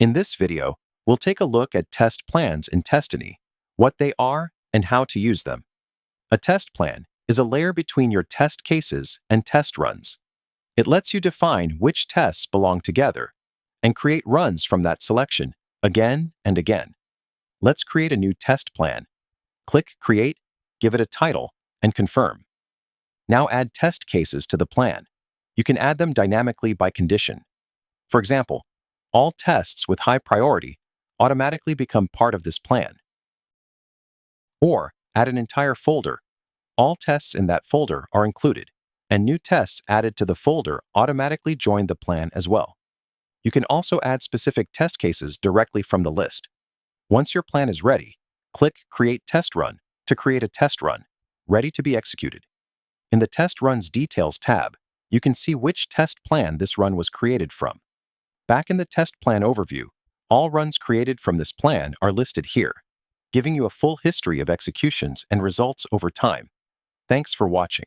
In this video, we'll take a look at test plans in Testiny, what they are, and how to use them. A test plan is a layer between your test cases and test runs. It lets you define which tests belong together and create runs from that selection again and again. Let's create a new test plan. Click Create, give it a title, and confirm. Now add test cases to the plan. You can add them dynamically by condition. For example, all tests with high priority automatically become part of this plan. Or add an entire folder. All tests in that folder are included, and new tests added to the folder automatically join the plan as well. You can also add specific test cases directly from the list. Once your plan is ready, click Create Test Run to create a test run, ready to be executed. In the Test Runs Details tab, you can see which test plan this run was created from. Back in the test plan overview, all runs created from this plan are listed here, giving you a full history of executions and results over time. Thanks for watching.